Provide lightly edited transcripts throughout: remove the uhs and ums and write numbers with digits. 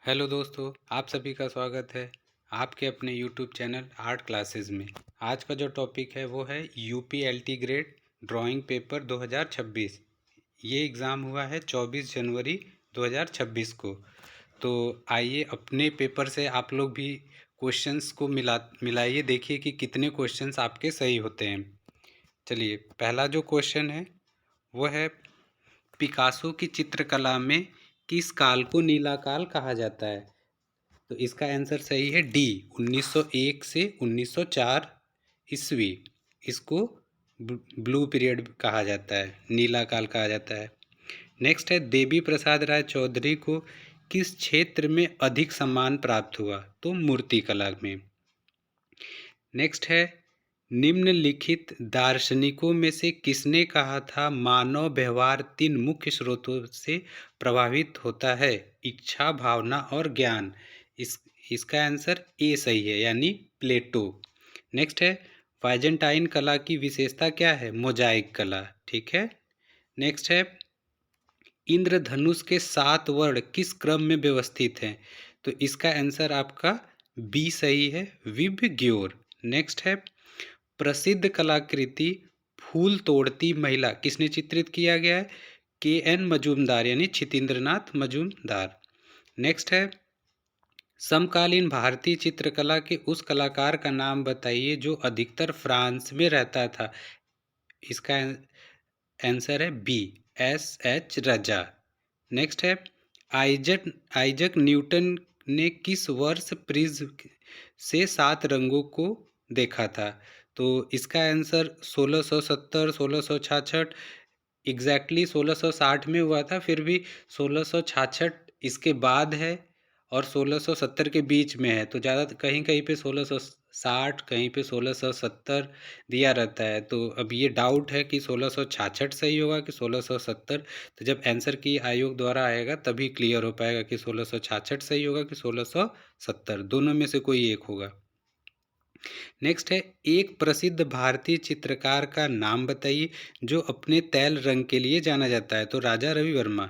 Hello दोस्तों, आप सभी का स्वागत है आपके अपने यूट्यूब चैनल आर्ट क्लासेस में। आज का जो टॉपिक है वो है यूपीएलटी ग्रेड ड्राइंग पेपर 2026। ये एग्ज़ाम हुआ है 24 जनवरी 2026 को। तो आइए अपने पेपर से आप लोग भी क्वेश्चंस को मिलाइए, देखिए कि कितने क्वेश्चंस आपके सही होते हैं। चलिए, पहला जो क्वेश्चन है वो है, पिकासो की चित्रकला में किस काल को नीला काल कहा जाता है? तो इसका आंसर सही है डी, 1901 से 1904 ईस्वी। इसको ब्लू पीरियड कहा जाता है, नीला काल कहा जाता है। नेक्स्ट है, देवी प्रसाद राय चौधरी को किस क्षेत्र में अधिक सम्मान प्राप्त हुआ? तो मूर्ति कला में। नेक्स्ट है, निम्नलिखित दार्शनिकों में से किसने कहा था मानव व्यवहार तीन मुख्य स्रोतों से प्रभावित होता है? इच्छा, भावना और ज्ञान। इसका आंसर ए सही है, यानी प्लेटो। नेक्स्ट है, बाइजेंटाइन कला की विशेषता क्या है? मोजाइक कला। ठीक है। नेक्स्ट है, इंद्रधनुष के 7 वर्ण किस क्रम में व्यवस्थित हैं? तो इसका आंसर आपका बी सही है, विभ्योर। नेक्स्ट है, प्रसिद्ध कलाकृति फूल तोड़ती महिला किसने चित्रित किया गया है? के एन मजूमदार, यानी छितेंद्रनाथ मजूमदार। नेक्स्ट है, समकालीन भारतीय चित्रकला के उस कलाकार का नाम बताइए जो अधिकतर फ्रांस में रहता था। इसका आंसर है बी, एस एच रजा। नेक्स्ट है, आइजक आइजक न्यूटन ने किस वर्ष प्रिज्म से 7 रंगों को देखा था? तो इसका आंसर 1670, 1666, एग्जैक्टली 1660 में हुआ था, फिर भी 1666 इसके बाद है और 1670 के बीच में है। तो ज़्यादा कहीं कहीं पे 1660, कहीं पे 1670 दिया रहता है। तो अब ये डाउट है कि 1666 सही होगा कि 1670। तो जब आंसर की आयोग द्वारा आएगा तभी क्लियर हो पाएगा कि 1666 सही होगा कि 1670, दोनों में से कोई एक होगा। नेक्स्ट है, एक प्रसिद्ध भारतीय चित्रकार का नाम बताइए जो अपने तैल रंग के लिए जाना जाता है। तो राजा रवि वर्मा।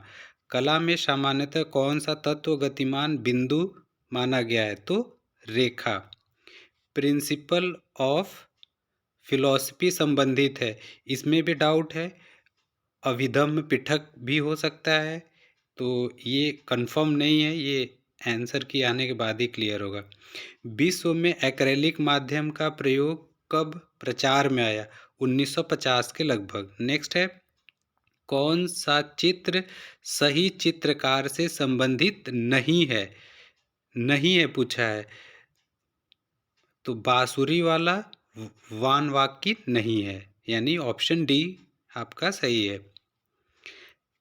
कला में सामान्यतः कौन सा तत्व गतिमान बिंदु माना गया है? तो रेखा। प्रिंसिपल ऑफ फिलॉसफी संबंधित है, इसमें भी डाउट है। अभिधम्म पिठक भी हो सकता है, तो ये कंफर्म नहीं है, ये आंसर की आने के बाद ही क्लियर होगा। विश्व में एक्रेलिक माध्यम का प्रयोग कब प्रचार में आया? 1950 के लगभग। नेक्स्ट है, कौन सा चित्र सही चित्रकार से संबंधित नहीं है? नहीं है पूछा है, तो बांसुरी वाला वान वाक्य नहीं है, यानी ऑप्शन डी आपका सही है।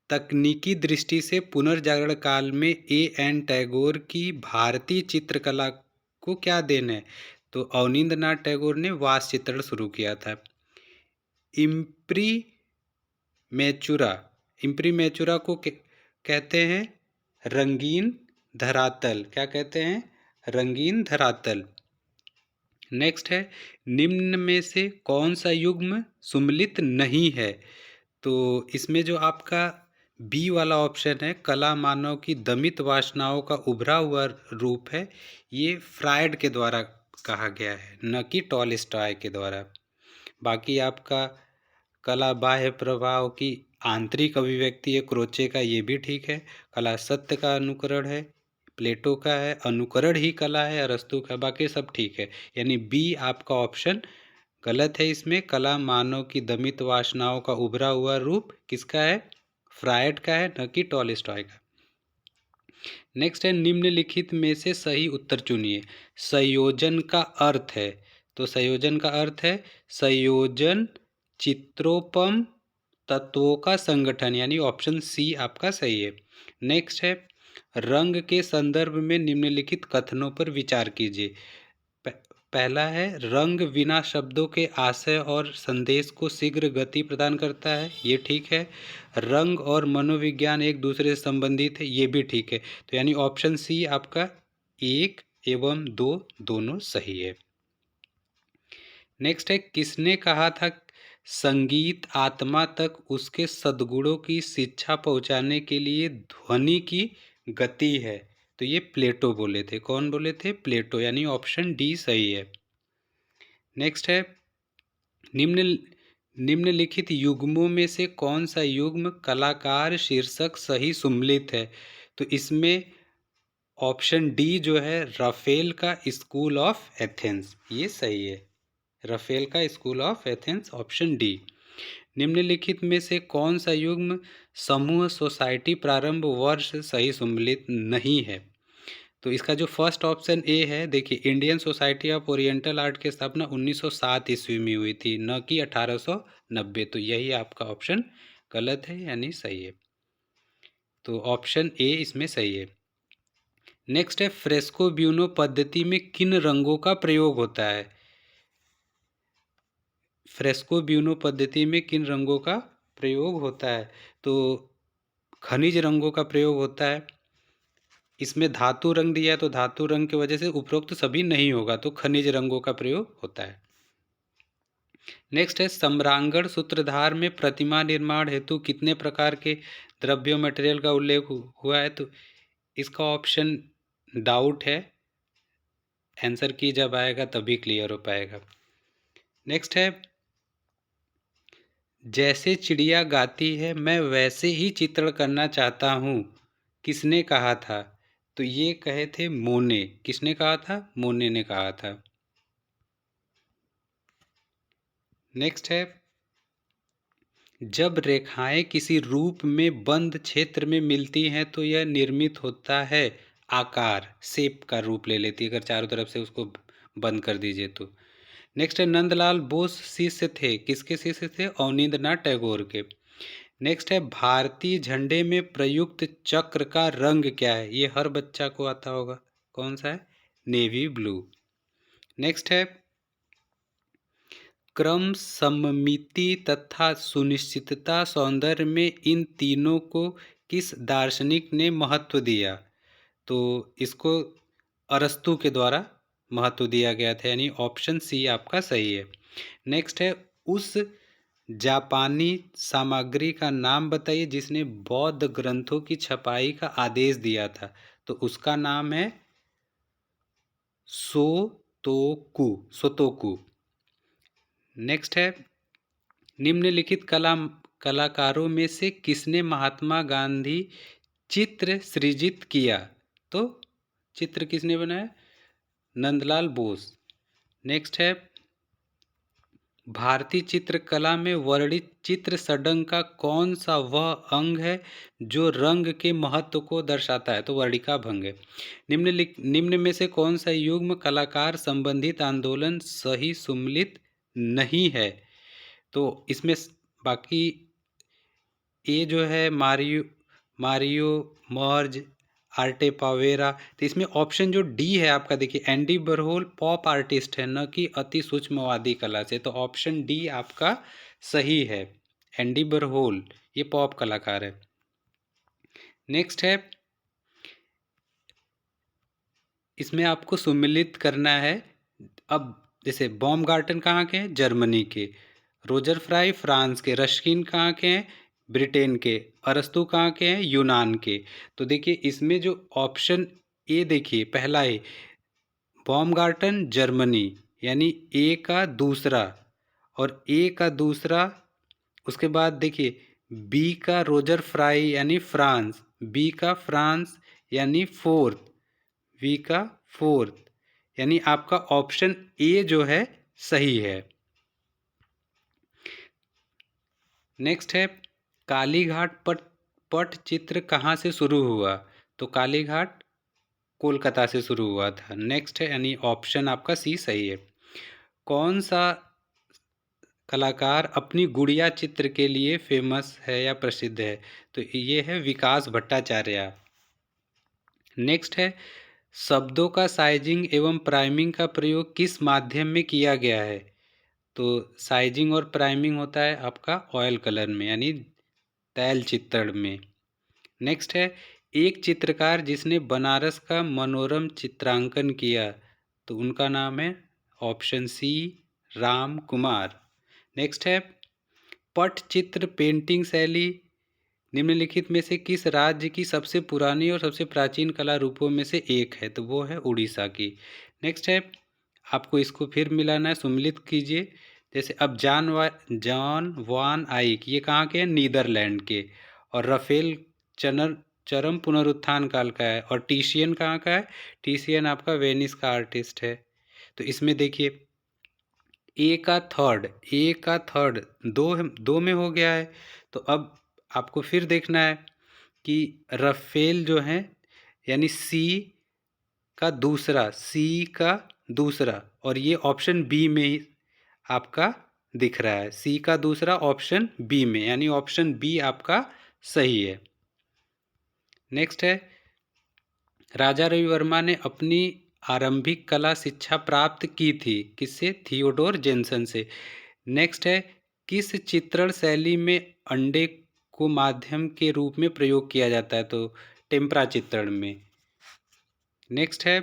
तकनीकी दृष्टि से पुनर्जागरण काल में ए एन टैगोर की भारतीय चित्रकला को क्या देन है? तो अवनींद्रनाथ टैगोर ने वास चित्रण शुरू किया था। इम्प्री मैचुरा, इम्प्रीमेचुरा को कहते हैं रंगीन धरातल। क्या कहते हैं? रंगीन धरातल। नेक्स्ट है, निम्न में से कौन सा युग्म सुमेलित नहीं है? तो इसमें जो आपका बी वाला ऑप्शन है, कला मानव की दमित वासनाओं का उभरा हुआ रूप है, ये फ्रायड के द्वारा कहा गया है, न कि टॉलस्टॉय के द्वारा। बाकी आपका कला बाह्य प्रभाव की आंतरिक अभिव्यक्ति है, क्रोचे का, ये भी ठीक है। कला सत्य का अनुकरण है, प्लेटो का है। अनुकरण ही कला है, अरस्तु का। बाकी सब ठीक है, यानी बी आपका ऑप्शन गलत है। इसमें कला मानव की दमित वासनाओं का उभरा हुआ रूप किसका है? फ्रायड का है, न कि टॉलस्टॉय का। नेक्स्ट है, निम्नलिखित में से सही उत्तर चुनिए। संयोजन का अर्थ है, तो संयोजन का अर्थ है संयोजन चित्रोपम तत्वों का संगठन, यानी ऑप्शन सी आपका सही है। नेक्स्ट है, रंग के संदर्भ में निम्नलिखित कथनों पर विचार कीजिए। पहला है, रंग बिना शब्दों के आशय और संदेश को शीघ्र गति प्रदान करता है, ये ठीक है। रंग और मनोविज्ञान एक दूसरे से संबंधित है, ये भी ठीक है। तो यानी ऑप्शन सी आपका 1 एवं 2 दोनों सही है। नेक्स्ट है, किसने कहा था संगीत आत्मा तक उसके सद्गुणों की शिक्षा पहुंचाने के लिए ध्वनि की गति है? तो ये प्लेटो बोले थे। कौन बोले थे? प्लेटो, यानी ऑप्शन डी सही है। नेक्स्ट है, निम्न निम्नलिखित युग्मों में से कौन सा युग्म कलाकार शीर्षक सही सुम्मिलित है? तो इसमें ऑप्शन डी जो है, राफेल का स्कूल ऑफ एथेंस, ये सही है। राफेल का school of Athens, option D. निम्नलिखित में से कौन सा युग्म समूह सोसाइटी प्रारंभ वर्ष सही सुम्मिलित नहीं है? तो इसका जो फर्स्ट ऑप्शन ए है, देखिए, Indian Society of Oriental Art की स्थापना 1907 ईस्वी में हुई थी, न कि 1890। तो यही आपका ऑप्शन गलत है, यानी सही है। तो ऑप्शन ए इसमें सही है। नेक्स्ट है, फ्रेस्को ब्यूनो पद्धति में किन रंगों का प्रयोग होता है? फ्रेस्को ब्यूनो पद्धति में किन रंगों का प्रयोग होता है? तो खनिज रंगों का प्रयोग होता है। इसमें धातु रंग दिया है, तो धातु रंग की वजह से उपरोक्त सभी नहीं होगा, तो खनिज रंगों का प्रयोग होता है। नेक्स्ट है, सम्रांगण सूत्रधार में प्रतिमा निर्माण हेतु कितने प्रकार के द्रव्यों मटेरियल का उल्लेख हुआ है? तो इसका ऑप्शन डाउट है, आंसर की जब आएगा तभी क्लियर हो पाएगा। नेक्स्ट है, जैसे चिड़िया गाती है मैं वैसे ही चित्रण करना चाहता हूँ, किसने कहा था? तो ये कहे थे मोने। किसने कहा था? मोने ने कहा था। नेक्स्ट है, जब रेखाएं किसी रूप में बंद क्षेत्र में मिलती हैं तो यह निर्मित होता है आकार, शेप का रूप ले लेती है अगर चारों तरफ से उसको बंद कर दीजिए तो। नेक्स्ट है, नंदलाल बोस शिष्य थे, किसके शिष्य थे? अवनींद्रनाथ टैगोर के। नेक्स्ट है, भारतीय झंडे में प्रयुक्त चक्र का रंग क्या है? ये हर बच्चा को आता होगा, कौन सा है? Navy blue. नेक्स्ट है, क्रम, सममिति तथा सुनिश्चितता सौंदर्य में इन तीनों को किस दार्शनिक ने महत्व दिया? तो इसको अरस्तू के द्वारा महत्व दिया गया था, यानी ऑप्शन सी आपका सही है। नेक्स्ट है, उस जापानी सामग्री का नाम बताइए जिसने बौद्ध ग्रंथों की छपाई का आदेश दिया था। तो उसका नाम है सोतोकू। नेक्स्ट है, निम्नलिखित कलाकारों में से किसने महात्मा गांधी चित्र सृजित किया? तो चित्र किसने बनाया? नंदलाल बोस। नेक्स्ट है, भारतीय चित्रकला में वर्णित चित्र षडंग का कौन सा वह अंग है जो रंग के महत्व को दर्शाता है? तो वर्णिका भंग है। निम्न में से कौन सा युग्म कलाकार संबंधित आंदोलन सही सुम्मिलित नहीं है? तो इसमें बाकी ए जो है, मारियो मर्ज, आर्टे पावेरा। तो इसमें ऑप्शन जो डी है आपका, देखिए, एंडी बरहोल पॉप आर्टिस्ट है, न कि अति सूक्ष्मवादी कला से। तो ऑप्शन डी आपका सही है, एंडी बरहोल ये पॉप कलाकार है। नेक्स्ट है, इसमें आपको सुम्मिलित करना है। अब जैसे बॉमगार्टन कहाँ के हैं? जर्मनी के। रोजर फ्राई फ्रांस के। रस्किन कहाँ के हैं? ब्रिटेन के। अरस्तु कहाँ के हैं? यूनान के। तो देखिए, इसमें जो ऑप्शन ए, देखिए पहला ए, बॉमगार्टन जर्मनी, यानी ए का दूसरा, और ए का दूसरा। उसके बाद देखिए, बी का रोजर फ्राई यानी फ्रांस, बी का फ्रांस यानी फोर्थ, वी का फोर्थ, यानी आपका ऑप्शन ए जो है सही है। नेक्स्ट है, कालीघाट पटचित्र कहाँ से शुरू हुआ? तो कालीघाट कोलकाता से शुरू हुआ था। नेक्स्ट है, यानी ऑप्शन आपका सी सही है। कौन सा कलाकार अपनी गुड़िया चित्र के लिए फेमस है या प्रसिद्ध है? तो ये है विकास भट्टाचार्य। नेक्स्ट है, शब्दों का साइजिंग एवं प्राइमिंग का प्रयोग किस माध्यम में किया गया है? तो साइजिंग और प्राइमिंग होता है आपका ऑयल कलर में, यानी तैल चित्रण में। नेक्स्ट है, एक चित्रकार जिसने बनारस का मनोरम चित्रांकन किया, तो उनका नाम है option C, Ram Kumar. Next है, पटचित्र पेंटिंग शैली निम्नलिखित में से किस राज्य की सबसे पुरानी और सबसे प्राचीन कला रूपों में से एक है? तो वो है उड़ीसा की। नेक्स्ट है, आपको इसको फिर मिलाना है, सम्मिलित कीजिए। जैसे अब जॉन वान आइक ये कहाँ के हैं? नीदरलैंड के। और राफेल चनर चरम पुनरुत्थान काल का है। और टीशियन कहाँ का है? टीशियन आपका वेनिस का आर्टिस्ट है। तो इसमें देखिए, ए का थर्ड दो में हो गया है। तो अब आपको फिर देखना है कि राफेल जो है, यानी सी का दूसरा, और ये ऑप्शन बी में ही आपका दिख रहा है। सी का दूसरा ऑप्शन बी में, यानी ऑप्शन बी आपका सही है। नेक्स्ट है, राजा रविवर्मा ने अपनी आरंभिक कला शिक्षा प्राप्त की थी किससे? थियोडोर जेनसन से। नेक्स्ट है, किस चित्रण शैली में अंडे को माध्यम के रूप में प्रयोग किया जाता है? तो टेम्परा चित्रण में। नेक्स्ट है,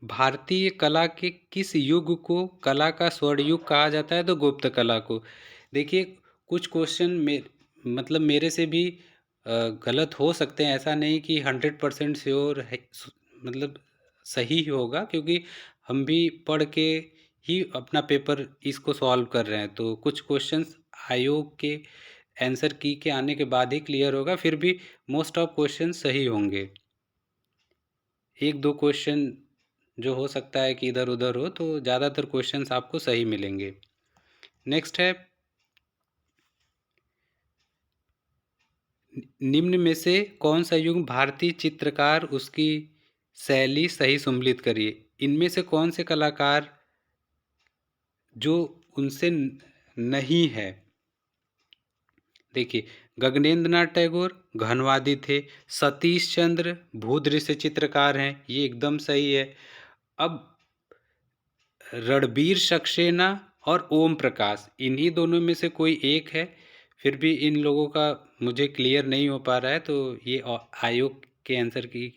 भारतीय कला के किस युग को कला का स्वर्ण युग कहा जाता है? तो गुप्त कला को। देखिए, कुछ क्वेश्चन मतलब मेरे से भी गलत हो सकते हैं, ऐसा नहीं कि 100% श्योर है, मतलब सही ही होगा, क्योंकि हम भी पढ़ के ही अपना पेपर इसको सॉल्व कर रहे हैं। तो कुछ क्वेश्चंस आयोग के आंसर की के आने के बाद ही क्लियर होगा, फिर भी मोस्ट ऑफ क्वेश्चन सही होंगे। एक दो क्वेश्चन जो हो सकता है कि इधर उधर हो, तो ज़्यादातर क्वेश्चंस आपको सही मिलेंगे। नेक्स्ट है, निम्न में से कौन सा युग भारतीय चित्रकार उसकी शैली सही सम्मिलित करिए। इनमें से कौन से कलाकार जो उनसे नहीं है? देखिए, गगनेंद्र नाथ टैगोर घनवादी थे, सतीश चंद्र भूदृश्य चित्रकार हैं, ये एकदम सही है। अब रणबीर सक्सेना और ओम प्रकाश, इन्हीं दोनों में से कोई एक है। फिर भी इन लोगों का मुझे क्लियर नहीं हो पा रहा है, तो ये आयोग के आंसर की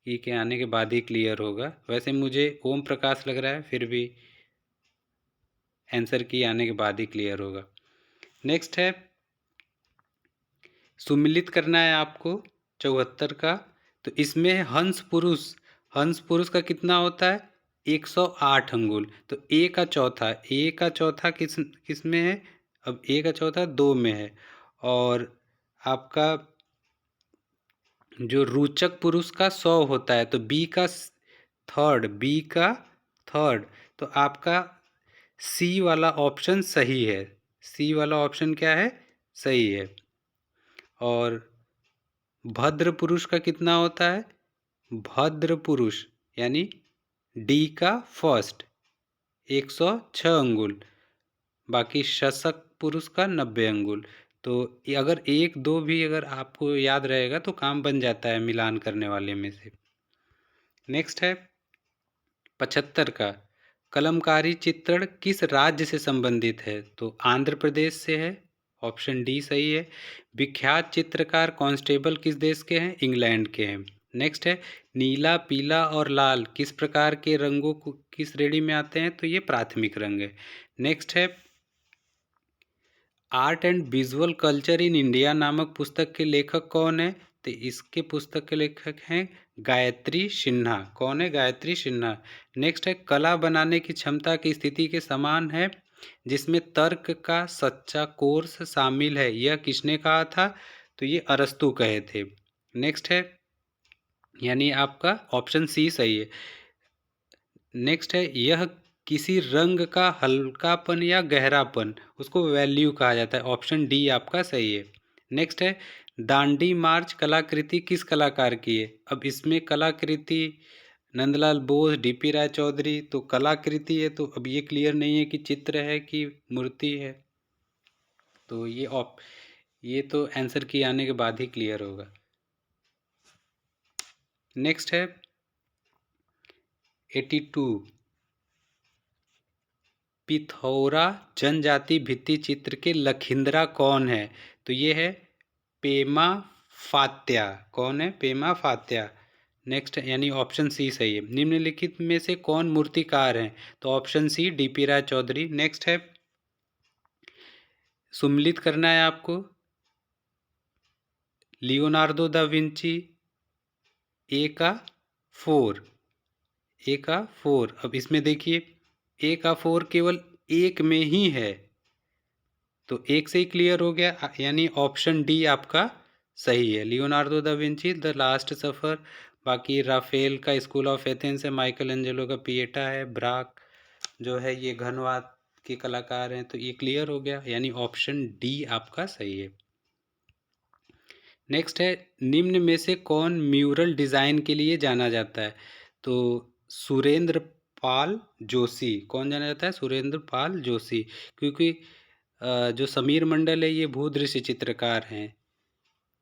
के आने के बाद ही क्लियर होगा। वैसे मुझे ओम प्रकाश लग रहा है, फिर भी आंसर की आने के बाद ही क्लियर होगा। नेक्स्ट है, सुमिलित करना है आपको 74 का। तो इसमें हंस पुरुष का कितना होता है? 108 अंगुल। तो ए का चौथा किस में है? अब ए का चौथा 2 में है। और आपका जो रूचक पुरुष का 100 होता है, तो बी का थर्ड। तो आपका सी वाला ऑप्शन सही है। सी वाला ऑप्शन क्या है? सही है। और भद्र पुरुष का कितना होता है? भद्र पुरुष यानी डी का फर्स्ट 106 अंगुल। बाकी शशक पुरुष का 90 अंगुल। तो अगर एक दो भी अगर आपको याद रहेगा तो काम बन जाता है मिलान करने वाले में से। नेक्स्ट है 75 का, कलमकारी चित्रण किस राज्य से संबंधित है? तो आंध्र प्रदेश से है, ऑप्शन डी सही है। विख्यात चित्रकार कांस्टेबल किस देश के हैं? इंग्लैंड के हैं। नेक्स्ट है, नीला पीला और लाल किस प्रकार के रंगों को किस श्रेणी में आते हैं? तो ये प्राथमिक रंग है। नेक्स्ट है, art and visual culture in India नामक पुस्तक के लेखक कौन है? तो इसके पुस्तक के लेखक हैं गायत्री सिन्हा। कौन है? गायत्री सिन्हा। नेक्स्ट है, कला बनाने की क्षमता की स्थिति के समान है जिसमें तर्क का सच्चा कोर्स शामिल है, यह किसने कहा था? तो ये अरस्तू कहे थे। नेक्स्ट है, यानी आपका ऑप्शन सी सही है। नेक्स्ट है, यह किसी रंग का हल्कापन या गहरापन, उसको वैल्यू कहा जाता है, ऑप्शन डी आपका सही है। नेक्स्ट है, दांडी मार्च कलाकृति किस कलाकार की है? अब इसमें कलाकृति नंदलाल बोस, डीपी राय चौधरी, तो कलाकृति है, तो अब ये क्लियर नहीं है कि चित्र है कि मूर्ति है। तो ये तो आंसर की आने के बाद ही क्लियर होगा। नेक्स्ट है 82, पिथौरा जनजाति भित्ति चित्र के लखिंद्रा कौन है? तो ये है पेमा फात्या। कौन है? पेमा फात्या। नेक्स्ट यानी ऑप्शन सी सही है। निम्नलिखित में से कौन मूर्तिकार हैं? तो ऑप्शन सी डीपी राय चौधरी। नेक्स्ट है, सुमिलित करना है आपको लियोनार्डो दा विंची, ए का 4, ए का 4। अब इसमें देखिए ए का 4 केवल एक में ही है, तो एक से ही क्लियर हो गया, यानी ऑप्शन डी आपका सही है, Leonardo da Vinci the last सफर। बाकी राफेल का स्कूल ऑफ एथेंस है, माइकल एंजेलो का पिएटा है, ब्राक जो है ये घनवाद के कलाकार हैं, तो ये क्लियर हो गया, यानी ऑप्शन डी आपका सही है। नेक्स्ट है, निम्न में से कौन म्यूरल डिज़ाइन के लिए जाना जाता है? तो सुरेंद्र पाल जोशी। कौन जाना जाता है? सुरेंद्र पाल जोशी, क्योंकि जो समीर मंडल है ये भूदृश्य चित्रकार हैं,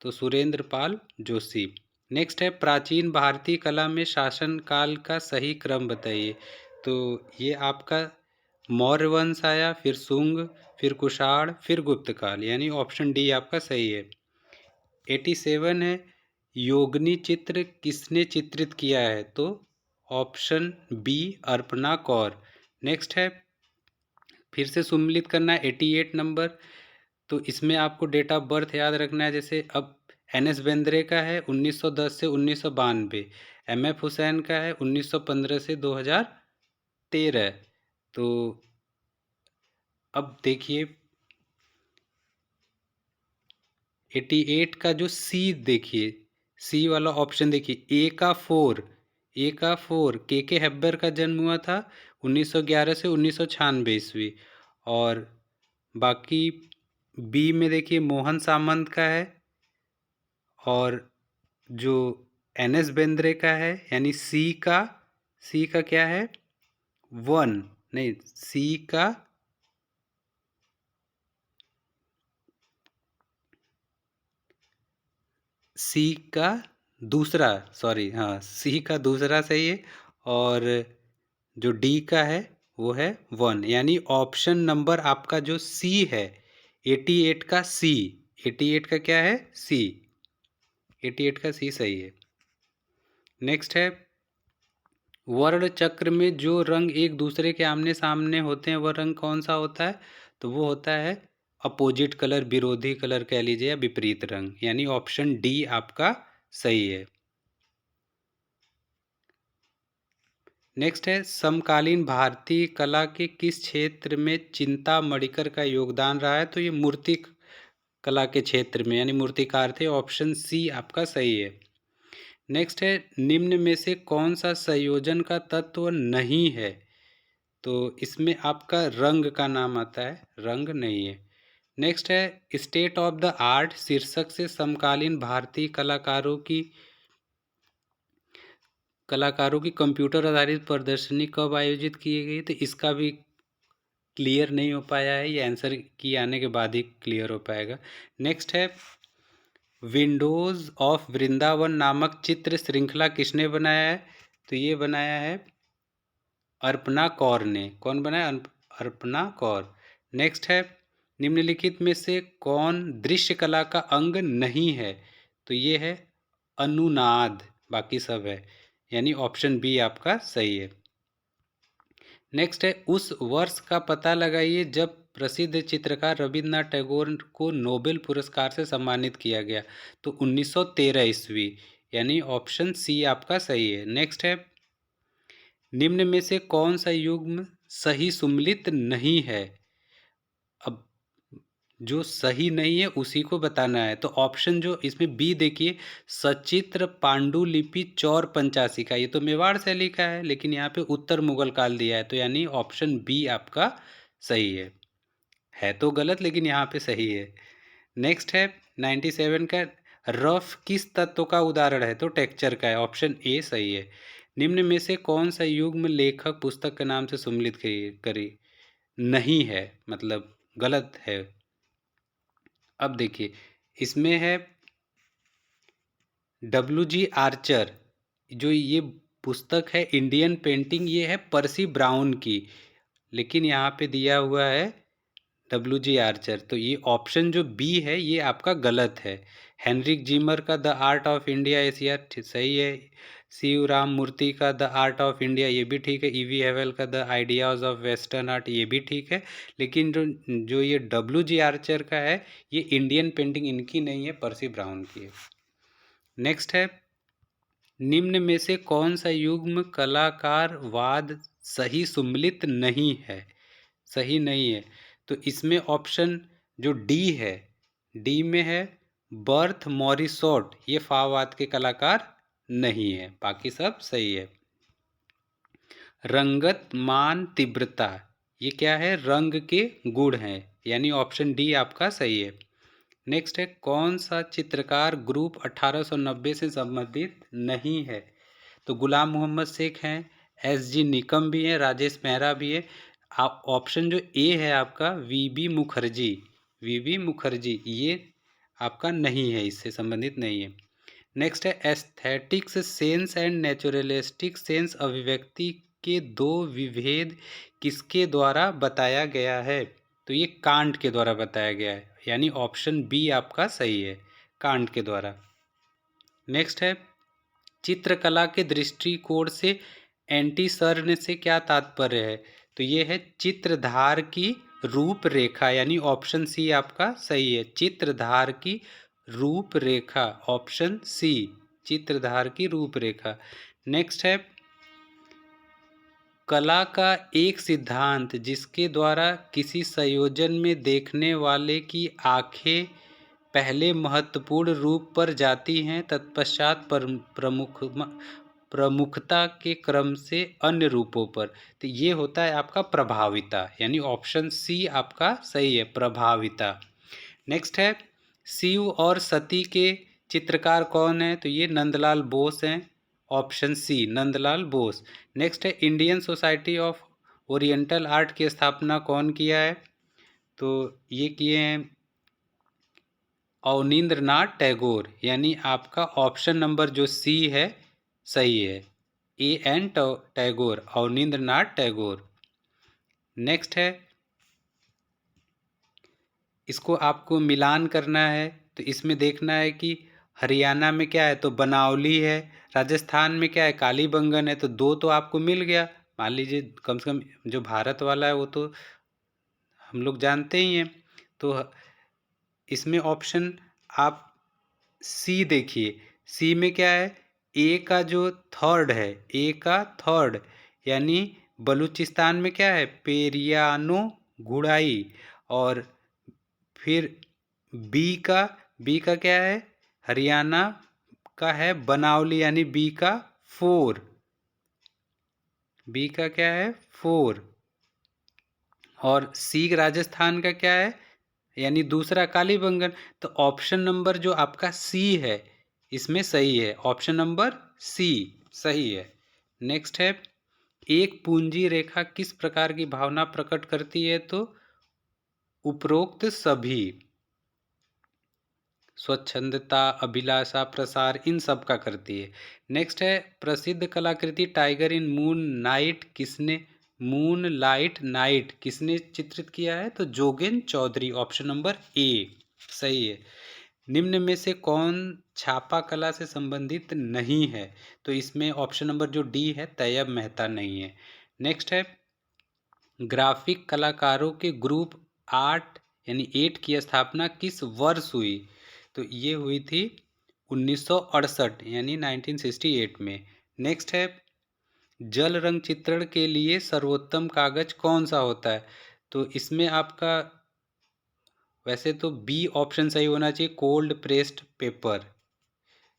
तो सुरेंद्र पाल जोशी। नेक्स्ट है, प्राचीन भारतीय कला में शासन काल का सही क्रम बताइए। तो ये आपका मौर्य वंश आया, फिर शुंग, फिर कुषाण, फिर गुप्त काल, यानी ऑप्शन डी आपका सही है। 87 है, योगिनी चित्र किसने चित्रित किया है? तो option B Arpana Kaur. Next है, फिर से सम्मिलित करना है 88 नंबर, तो इसमें आपको डेट ऑफ बर्थ याद रखना है। जैसे अब एन एस बेंद्रे का है 1910 से 1992, एम एफ हुसैन का है 1915 से 2013। तो अब देखिए 88 का जो सी, देखिए सी वाला ऑप्शन देखिए, ए का 4, ए का 4 के हेब्बर का जन्म हुआ था 1911 से 1996 ईस्वी। और बाकी बी में देखिए मोहन सामंत का है, और जो एन एस बेंद्रे का है, यानी सी का क्या है? 1 नहीं, सी का दूसरा, सॉरी, हाँ सी का दूसरा सही है, और जो डी का है वो है 1, यानी ऑप्शन नंबर आपका जो सी है 88 का सी, 88 का क्या है? सी, 88 का सी सही है। नेक्स्ट है, वर्ण चक्र में जो रंग एक दूसरे के आमने सामने होते हैं वह रंग कौन सा होता है? तो वो होता है अपोजिट कलर, विरोधी कलर कह लीजिए, या विपरीत रंग, यानी ऑप्शन डी आपका सही है। नेक्स्ट है, समकालीन भारतीय कला के किस क्षेत्र में चिंता मणिकर का योगदान रहा है? तो ये मूर्ति कला के क्षेत्र में, यानी मूर्तिकार थे, ऑप्शन सी आपका सही है। नेक्स्ट है, निम्न में से कौन सा संयोजन का तत्व नहीं है? तो इसमें आपका रंग का नाम आता है, रंग नहीं है। नेक्स्ट है, स्टेट ऑफ द आर्ट शीर्षक से समकालीन भारतीय कलाकारों की कंप्यूटर आधारित प्रदर्शनी कब आयोजित की गई? तो इसका भी क्लियर नहीं हो पाया है, ये आंसर की आने के बाद ही क्लियर हो पाएगा। नेक्स्ट है, विंडोज ऑफ वृंदावन नामक चित्र श्रृंखला किसने बनाया है? तो ये बनाया है अर्पणा कौर ने। कौन बनाया? अर्पणा कौर। नेक्स्ट है, निम्नलिखित में से कौन दृश्य कला का अंग नहीं है? तो ये है अनुनाद, बाकी सब है, यानी ऑप्शन बी आपका सही है। नेक्स्ट है, उस वर्ष का पता लगाइए जब प्रसिद्ध चित्रकार रविन्द्रनाथ टैगोर को नोबेल पुरस्कार से सम्मानित किया गया। तो 1913 ईस्वी, यानी ऑप्शन सी आपका सही है। नेक्स्ट है, निम्न में से कौन सा युग्म सही सुम्मिलित नहीं है? अब जो सही नहीं है उसी को बताना है, तो ऑप्शन जो इसमें बी देखिए, सचित्र पांडुलिपि चौर पंचासी का, ये तो मेवाड़ शैली का है, लेकिन यहाँ पे उत्तर मुगल काल दिया है, तो यानी ऑप्शन बी आपका सही है तो गलत लेकिन यहाँ पे सही है। नेक्स्ट है 97 का, रफ किस तत्व का उदाहरण है? तो टेक्सचर का है, ऑप्शन ए सही है। निम्न में से कौन सा युग्म लेखक पुस्तक के नाम से सम्मिलित करी नहीं है, मतलब गलत है। अब देखिए इसमें है डब्ल्यू.जी. आर्चर, जो ये पुस्तक है इंडियन पेंटिंग, ये है पर्सी ब्राउन की, लेकिन यहाँ पे दिया हुआ है डब्ल्यू.जी. आर्चर, तो ये ऑप्शन जो बी है ये आपका गलत है। हेनरिक जीमर का the art of India Asia सही है। शिव राम मूर्ति का द आर्ट ऑफ इंडिया ये भी ठीक है। ईवी हेवल का the ideas of western art ये भी ठीक है, लेकिन जो ये डब्ल्यू.जी. आर्चर का है ये इंडियन पेंटिंग इनकी नहीं है, पर्सी ब्राउन की है। नेक्स्ट है, निम्न में से कौन सा युग्म कलाकार वाद सही सुम्मिलित नहीं है, सही नहीं है। तो इसमें ऑप्शन जो डी है, डी में है बर्थ मॉरिसॉट, ये फावाद के कलाकार नहीं है, बाकी सब सही है। रंगत मान तीव्रता, ये क्या है, रंग के गुण हैं, यानी ऑप्शन डी आपका सही है। नेक्स्ट है, कौन सा चित्रकार ग्रुप 1890 से संबंधित नहीं है। तो गुलाम मोहम्मद शेख हैं, एस.जी. निकम भी हैं, राजेश मेहरा भी है। ऑप्शन जो ए है आपका वी.बी. मुखर्जी, वी.बी. मुखर्जी ये आपका नहीं है, इससे संबंधित नहीं है। नेक्स्ट है, aesthetics sense and naturalistic sense अभिव्यक्ति के दो विभेद किसके द्वारा बताया गया है। तो ये कांट के द्वारा बताया गया है, यानी ऑप्शन बी आपका सही है, कांट के द्वारा। नेक्स्ट है, चित्रकला के दृष्टिकोण से एंटीसर्न से क्या तात्पर्य है। तो ये है चित्रधार की रूपरेखा, यानी ऑप्शन सी आपका सही है, चित्रधार की रूपरेखा, ऑप्शन सी, चित्रधार की रूपरेखा। नेक्स्ट है, कला का एक सिद्धांत जिसके द्वारा किसी संयोजन में देखने वाले की आंखें पहले महत्वपूर्ण रूप पर जाती हैं, तत्पश्चात प्रमुखता के क्रम से अन्य रूपों पर। तो ये होता है आपका प्रभाविता, यानी ऑप्शन सी आपका सही है, प्रभाविता। नेक्स्ट है, शिव और सती के चित्रकार कौन है। तो ये नंदलाल बोस हैं, option C, Nandlal Bose. Next है, Indian Society of Oriental Art की स्थापना कौन किया है। तो ये किए हैं अवनींद्रनाथ टैगोर, यानी आपका ऑप्शन नंबर जो सी है सही है, A.N. टैगोर, अवनींद्रनाथ टैगोर। नेक्स्ट है, इसको आपको मिलान करना है, तो इसमें देखना है कि हरियाणा में क्या है, तो बनावली है, राजस्थान में क्या है, कालीबंगन है। तो दो तो आपको मिल गया, मान लीजिए कम से कम जो भारत वाला है वो तो हम लोग जानते ही हैं। तो इसमें ऑप्शन आप सी देखिए, सी में क्या है, ए का जो थर्ड है, ए का थर्ड, यानी बलूचिस्तान में क्या है, पेरियानो घुड़ाई। और फिर बी का क्या है, हरियाणा का है बनावली, यानी बी का 4, बी का क्या है 4। और सी राजस्थान का क्या है, यानी दूसरा कालीबंगन। तो ऑप्शन नंबर जो आपका सी है इसमें सही है, ऑप्शन नंबर सी सही है। नेक्स्ट है, एक पूंजी रेखा किस प्रकार की भावना प्रकट करती है। तो उपरोक्त सभी, स्वच्छंदता, अभिलाषा, प्रसार, इन सब का करती है। नेक्स्ट है, प्रसिद्ध कलाकृति tiger in moon light night किसने चित्रित किया है। तो Jogen Chaudhary, option number A सही है। निम्न में से कौन छापा कला से संबंधित नहीं है। तो इसमें ऑप्शन नंबर जो डी है तैयब मेहता नहीं है। नेक्स्ट है, ग्राफिक कलाकारों के ग्रुप 8 यानी 8 की स्थापना किस वर्ष हुई। तो ये हुई थी 1968 यानी 1968 में। नेक्स्ट है, जल रंग चित्रण के लिए सर्वोत्तम कागज कौन सा होता है। तो इसमें आपका वैसे तो बी ऑप्शन सही होना चाहिए, कोल्ड प्रेस्ड पेपर।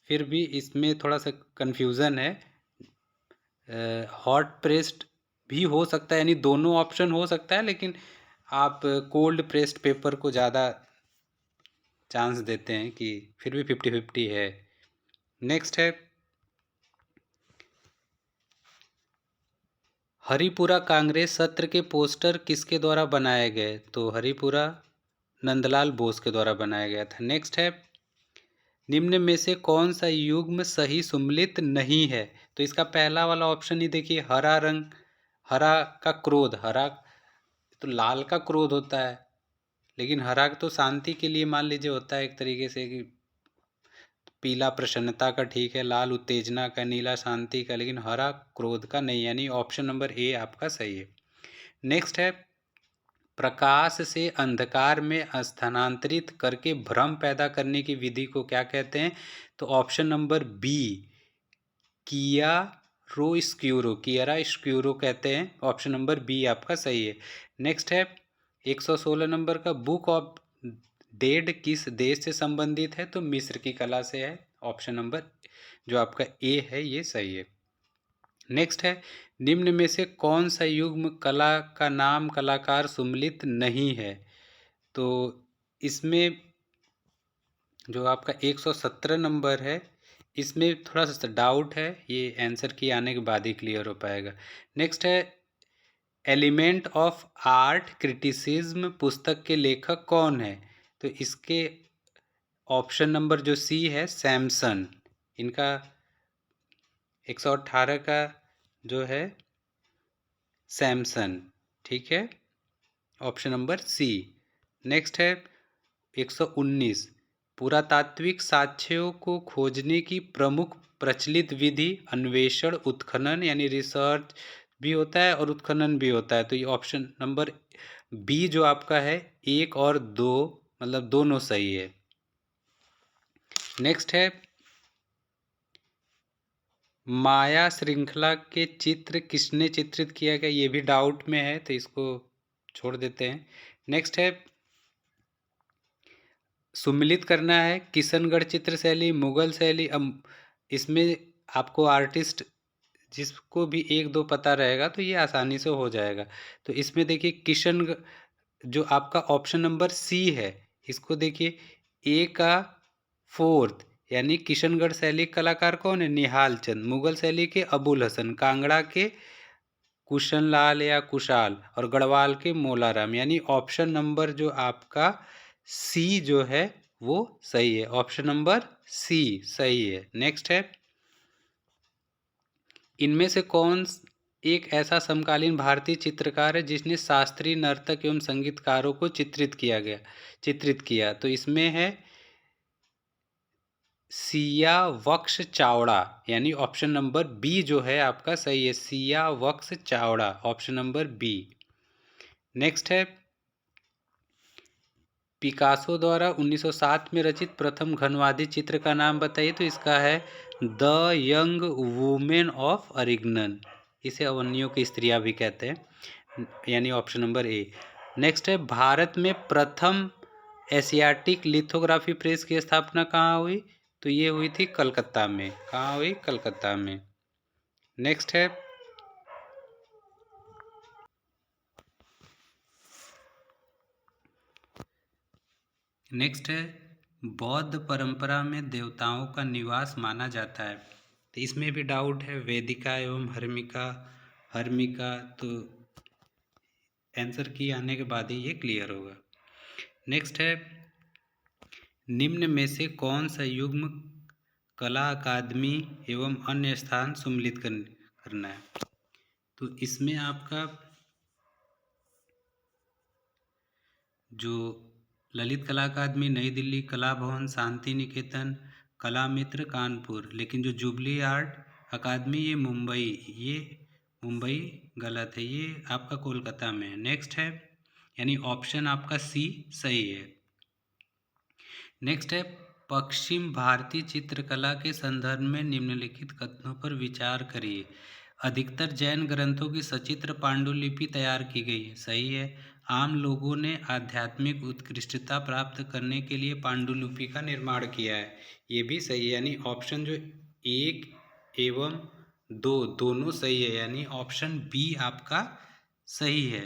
फिर भी इसमें थोड़ा सा कन्फ्यूज़न है, हॉट प्रेस्ड भी हो सकता है, यानी दोनों ऑप्शन हो सकता है, लेकिन आप कोल्ड प्रेस्ड पेपर को ज़्यादा चांस देते हैं कि फिर भी 50-50 है। नेक्स्ट है, हरिपुरा कांग्रेस सत्र के पोस्टर किसके द्वारा बनाए गए। तो हरिपुरा नंदलाल बोस के द्वारा बनाया गया था। नेक्स्ट है, निम्न में से कौन सा युग्म सही सुम्मिलित नहीं है। तो इसका पहला वाला ऑप्शन ही देखिए, हरा रंग, हरा का क्रोध, हरा तो लाल का क्रोध होता है, लेकिन हरा तो शांति के लिए मान लीजिए होता है एक तरीके से, कि पीला प्रसन्नता का ठीक है, लाल उत्तेजना का, नीला शांति का, लेकिन हरा क्रोध का नहीं, यानी ऑप्शन नंबर ए आपका सही है। नेक्स्ट है, प्रकाश से अंधकार में स्थानांतरित करके भ्रम पैदा करने की विधि को क्या कहते हैं? तो ऑप्शन नंबर बी, कियारा स्क्यूरो कहते हैं। ऑप्शन नंबर बी आपका सही है। नेक्स्ट है 116 नंबर का, बुक ऑफ डेड किस देश से संबंधित है? तो मिस्र की कला से है। ऑप्शन नंबर जो आपका ए है ये सही है। नेक्स्ट है, निम्न में से कौन सा युग्म कला का नाम कलाकार सुमलित नहीं है? तो इसमें जो आपका 117 नंबर है, इसमें थोड़ा सा डाउट है, ये आंसर की आने के बाद ही क्लियर हो पाएगा। नेक्स्ट है, एलिमेंट ऑफ आर्ट क्रिटिसिज्म पुस्तक के लेखक कौन है? तो इसके ऑप्शन नंबर जो सी है, सैमसन। इनका 118 का जो है सैमसन, ठीक है, ऑप्शन नंबर सी। नेक्स्ट है 119, पुरातात्विक साक्ष्यों को खोजने की प्रमुख प्रचलित विधि अन्वेषण, उत्खनन, यानी रिसर्च भी होता है और उत्खनन भी होता है। तो ये ऑप्शन नंबर बी जो आपका है, 1 और 2 मतलब दोनों सही है। नेक्स्ट है, माया श्रृंखला के चित्र किसने चित्रित किया गया? ये भी डाउट में है तो इसको छोड़ देते हैं। नेक्स्ट है, सुमिलित करना है किशनगढ़ चित्र शैली, मुगल शैली। अब इसमें आपको आर्टिस्ट जिसको भी 1-2 पता रहेगा तो ये आसानी से हो जाएगा। तो इसमें देखिए किशनगढ़ जो आपका ऑप्शन नंबर सी है, इसको देखिए, ए का 4th यानी किशनगढ़ शैली कलाकार कौन है? निहाल चंद। मुगल शैली के अबुल हसन, कांगड़ा के कुशनलाल या कुशाल, और गढ़वाल के मोलाराम, यानी ऑप्शन नंबर जो आपका सी जो है वो सही है। ऑप्शन नंबर सी सही है। नेक्स्ट है, इनमें से कौन एक ऐसा समकालीन भारतीय चित्रकार है जिसने शास्त्रीय नर्तक एवं संगीतकारों को चित्रित किया? तो इसमें है सिया वक्स चावड़ा, यानी ऑप्शन नंबर बी जो है आपका सही है, सिया वक्स Chavda, option number B. Next है, पिकासो द्वारा 1907 में रचित प्रथम घनवादी चित्र का नाम बताइए? तो इसका है द यंग वुमेन ऑफ अरिगनन। इसे अवनियों की स्त्रियां भी कहते हैं, यानी ऑप्शन नंबर ए। नेक्स्ट है, भारत में प्रथम एशियाटिक लिथोग्राफी प्रेस की स्थापना कहाँ हुई? तो ये हुई थी कलकत्ता में। कहाँ हुई? कलकत्ता में। नेक्स्ट है, बौद्ध परंपरा में देवताओं का निवास माना जाता है? तो इसमें भी डाउट है, वेदिका एवं हर्मिका। तो आंसर की आने के बाद ही ये क्लियर होगा। नेक्स्ट है, निम्न में से कौन सा युग्म कला अकादमी एवं अन्य स्थान सम्मिलित करना है? तो इसमें आपका जो ललित कला अकादमी नई दिल्ली, कला भवन शांति निकेतन, कला मित्र कानपुर, लेकिन जो जुबली आर्ट अकादमी ये मुंबई गलत है, ये आपका कोलकाता में है। नेक्स्ट है, यानी ऑप्शन आपका सी सही है। नेक्स्ट है, पश्चिम भारतीय चित्रकला के संदर्भ में निम्नलिखित कथनों पर विचार करिए। अधिकतर जैन ग्रंथों की सचित्र पांडुलिपि तैयार की गई है, सही है। आम लोगों ने आध्यात्मिक उत्कृष्टता प्राप्त करने के लिए पांडुलिपि का निर्माण किया है, ये भी सही है। यानी ऑप्शन जो 1 एवं 2 दोनों सही है, यानी ऑप्शन बी आपका सही है।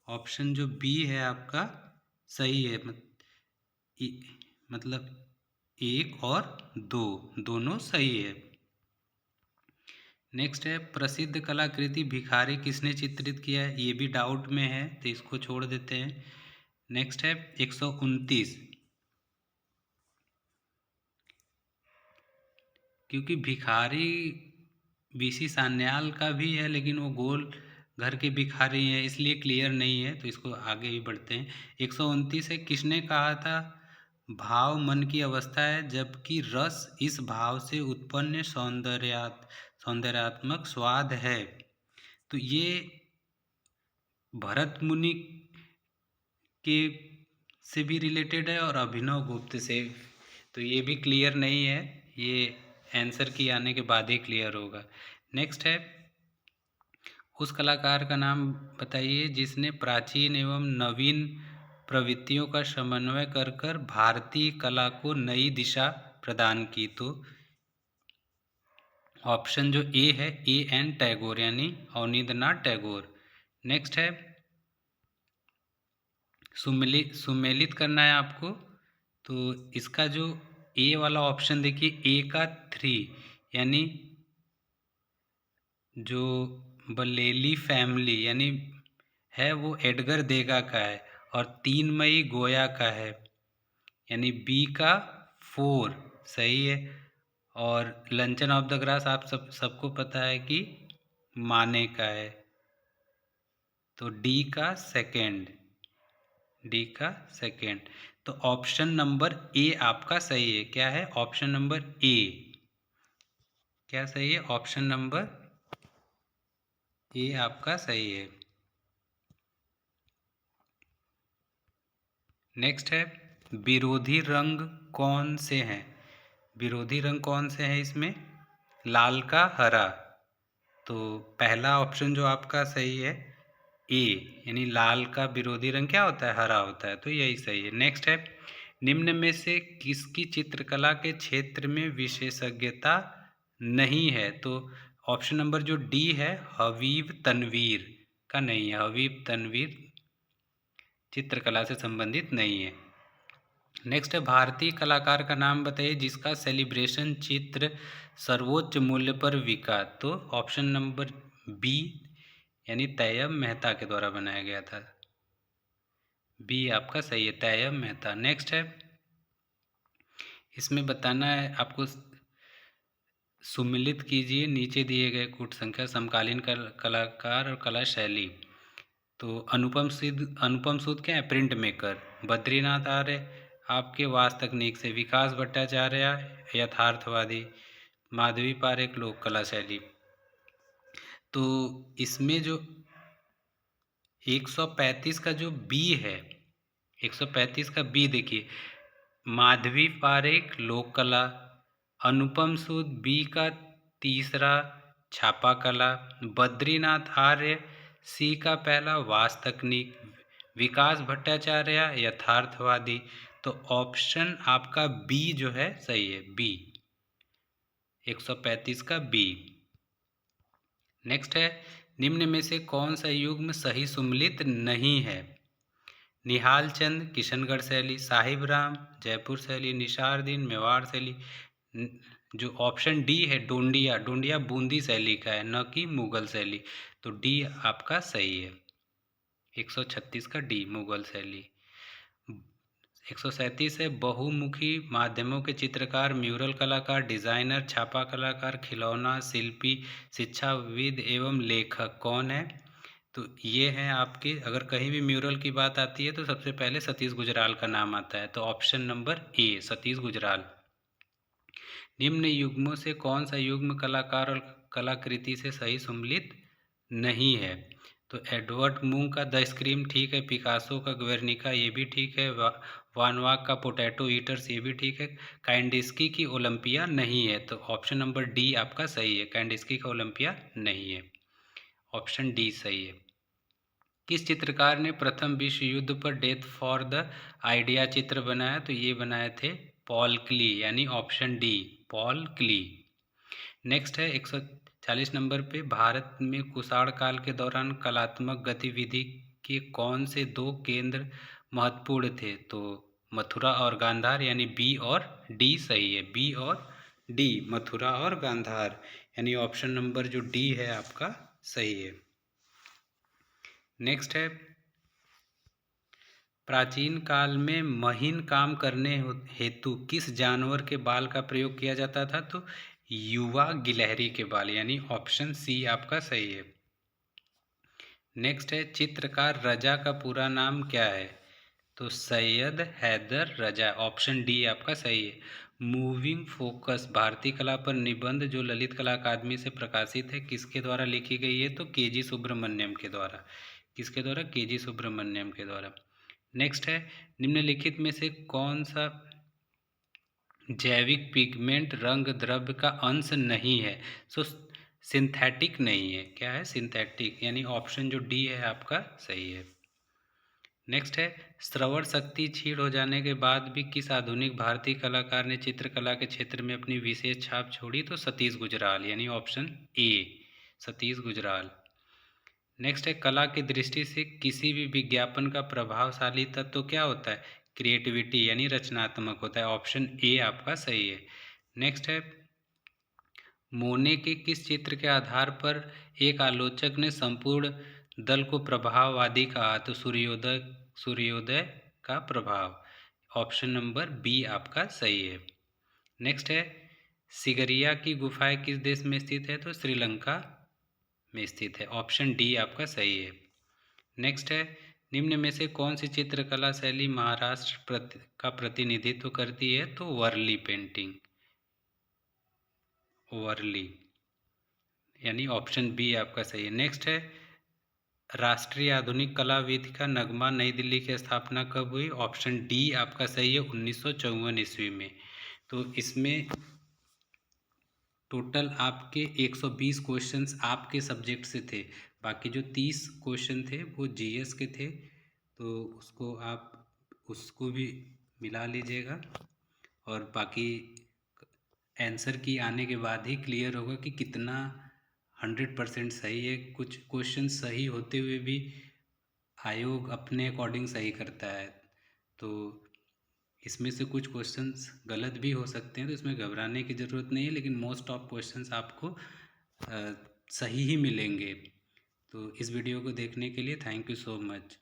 ऑप्शन जो बी है आपका सही है, मतलब 1 और 2 दोनों सही है। नेक्स्ट है, प्रसिद्ध कलाकृति भिखारी किसने चित्रित किया है? ये भी डाउट में है तो इसको छोड़ देते हैं। नेक्स्ट है 129, क्योंकि भिखारी बीसी सान्याल का भी है लेकिन वो गोल घर के भिखारी हैं इसलिए क्लियर नहीं है, तो इसको आगे ही बढ़ते हैं। 129 है, किसने कहा था भाव मन की अवस्था है जबकि रस इस भाव से उत्पन्न सौंदर्यात्मक स्वाद है? तो ये भरत मुनि के से भी रिलेटेड है और अभिनव गुप्त से, तो ये भी क्लियर नहीं है, ये आंसर की आने के बाद ही क्लियर होगा। नेक्स्ट है, उस कलाकार का नाम बताइए जिसने प्राचीन एवं नवीन प्रवृत्तियों का समन्वय कर कर भारतीय कला को नई दिशा प्रदान की। तो ऑप्शन जो ए है, A.N. टैगोर यानी अवनींद्रनाथ टैगोर। नेक्स्ट है, सुमेलित करना है आपको, तो इसका जो ए वाला ऑप्शन देखिए, ए का 3 यानी जो बलेली फैमिली यानी है वो एडगर देगा का है, और 3 मई गोया का है, यानी बी का 4 सही है। और लंचन ऑफ द ग्रास आप सबको पता है कि माने का है, तो डी का सेकेंड, डी का सेकेंड। तो ऑप्शन नंबर ए आपका सही है। क्या है? ऑप्शन नंबर ए। क्या सही है? ऑप्शन नंबर ए आपका सही है। नेक्स्ट है, विरोधी रंग कौन से हैं? विरोधी रंग कौन से हैं इसमें? लाल का हरा। तो पहला ऑप्शन जो आपका सही है ए, यानी लाल का विरोधी रंग क्या होता है? हरा होता है, तो यही सही है। नेक्स्ट है, निम्न में से किसकी चित्रकला के क्षेत्र में विशेषज्ञता नहीं है? तो ऑप्शन नंबर जो डी है, हबीब तनवीर का नहीं है। हबीब तनवीर चित्रकला से संबंधित नहीं है। नेक्स्ट है, भारतीय कलाकार का नाम बताइए जिसका सेलिब्रेशन चित्र सर्वोच्च मूल्य पर बिका। तो ऑप्शन नंबर बी यानी तैयब मेहता के द्वारा बनाया गया था। बी आपका सही है, तैयब मेहता। नेक्स्ट है, इसमें बताना है आपको, सुमिलित कीजिए नीचे दिए गए कूट संख्या समकालीन कलाकार और कला शैली। तो अनुपम सूद क्या है? Print maker. बद्रीनाथ आर्य आपके वास्तु तकनीक से। विकास भट्टाचार्य यथार्थवादी। माधवी पारेख लोक कला शैली। तो इसमें जो 135 का जो बी है, 135 का बी देखिए, माधवी पारेख लोक कला, अनुपम सूद बी का तीसरा छापा कला, बद्रीनाथ आर्य सी का पहला वास्तु तकनीक, विकास भट्टाचार्य यथार्थवादी। तो ऑप्शन आपका बी जो है सही है, बी 135 का बी। नेक्स्ट है, निम्न में से कौन सा युग्म सही सुमेलित नहीं है? निहाल चंद किशनगढ़ शैली, साहिब राम जयपुर शैली, निसारुद्दीन मेवाड़ शैली। जो ऑप्शन डी है, डोंडिया, डोंडिया बूंदी शैली का है, न कि मुगल शैली। तो डी आपका सही है, 136 का डी मुगल शैली। 137 है, बहुमुखी माध्यमों के चित्रकार, म्यूरल कलाकार, डिजाइनर, छापा कलाकार, खिलौना शिल्पी, शिक्षाविद एवं लेखक कौन है? तो ये हैं आपके, अगर कहीं भी म्यूरल की बात आती है तो सबसे पहले सतीश गुजराल का नाम आता है। तो ऑप्शन नंबर ए सतीश गुजराल। निम्न युग्मों से कौन सा युग्म कलाकार और कलाकृति से सही सम्मिलित नहीं है? तो एडवर्ड मूंग का द स्क्रीम ठीक है, पिकासो का ग्वेर्निका ये भी ठीक है, वान वाक का पोटैटो ईटर्स ये भी ठीक है, कैंडिस्की की ओलंपिया नहीं है। तो ऑप्शन नंबर डी आपका सही है, कैंडिस्की का ओलंपिया नहीं है, ऑप्शन डी सही है। किस चित्रकार ने प्रथम विश्व युद्ध पर डेथ फॉर द आइडिया चित्र बनाया? तो ये बनाए थे पॉल क्ली, यानी ऑप्शन डी पॉल क्ली। नेक्स्ट है 140 नंबर पे, भारत में कुषाण काल के दौरान कलात्मक गतिविधि के कौन से दो केंद्र महत्वपूर्ण थे? तो मथुरा और गांधार, यानी बी और डी सही है, बी और डी मथुरा और गांधार, यानी ऑप्शन नंबर जो डी है आपका सही है। नेक्स्ट है, प्राचीन काल में महीन काम करने हेतु किस जानवर के बाल का प्रयोग किया जाता था? तो युवा गिलहरी के बाल, यानी ऑप्शन सी आपका सही है। नेक्स्ट है, चित्रकार रजा का पूरा नाम क्या है? तो सैयद हैदर रजा, ऑप्शन डी आपका सही है। मूविंग फोकस भारतीय कला पर निबंध जो ललित कला अकादमी से प्रकाशित है, किसके द्वारा लिखी गई है? तो के जी सुब्रमण्यम के द्वारा। किसके द्वारा? केजी सुब्रमण्यम के द्वारा। नेक्स्ट है, निम्नलिखित में से कौन सा जैविक पिगमेंट रंग द्रव्य का अंश नहीं है? सो सिंथेटिक नहीं है। क्या है? सिंथेटिक, यानी ऑप्शन जो डी है आपका सही है। नेक्स्ट है, श्रवण शक्ति क्षीण हो जाने के बाद भी किस आधुनिक भारतीय कलाकार ने चित्रकला के क्षेत्र में अपनी विशेष छाप छोड़ी? तो सतीश गुजराल, यानी option A, Satish Gujral. Next है, कला की दृष्टि से किसी भी विज्ञापन का प्रभावशाली तत्व तो क्या होता है? क्रिएटिविटी, यानी रचनात्मक होता है। ऑप्शन ए आपका सही है। नेक्स्ट है, मोने के किस चित्र के आधार पर एक आलोचक ने संपूर्ण दल को प्रभाववादी कहा? तो सूर्योदय का प्रभाव। ऑप्शन नंबर बी आपका सही है। नेक्स्ट है, सिगरिया की गुफाएं किस देश में स्थित है? तो श्रीलंका में स्थित है। ऑप्शन डी आपका सही है। नेक्स्ट है, निम्न में से कौन सी चित्रकला शैली महाराष्ट्र का प्रतिनिधित्व करती है? तो वर्ली पेंटिंग, वर्ली, यानी ऑप्शन बी आपका सही है। नेक्स्ट है, राष्ट्रीय आधुनिक कला वेदिका नगमा नई दिल्ली की स्थापना कब हुई? ऑप्शन डी आपका सही है, 1954 ईस्वी में। तो इसमें टोटल आपके 120 क्वेश्चंस आपके सब्जेक्ट से थे, बाकी जो 30 क्वेश्चन थे वो जीएस के थे, तो उसको भी मिला लीजिएगा, और बाकी आंसर की आने के बाद ही क्लियर होगा कि कितना 100% सही है। कुछ क्वेश्चन सही होते हुए भी आयोग अपने अकॉर्डिंग सही करता है, तो इसमें से कुछ क्वेश्चंस गलत भी हो सकते हैं, तो इसमें घबराने की ज़रूरत नहीं है, लेकिन मोस्ट ऑफ क्वेश्चंस आपको सही ही मिलेंगे। तो इस वीडियो को देखने के लिए थैंक यू सो मच।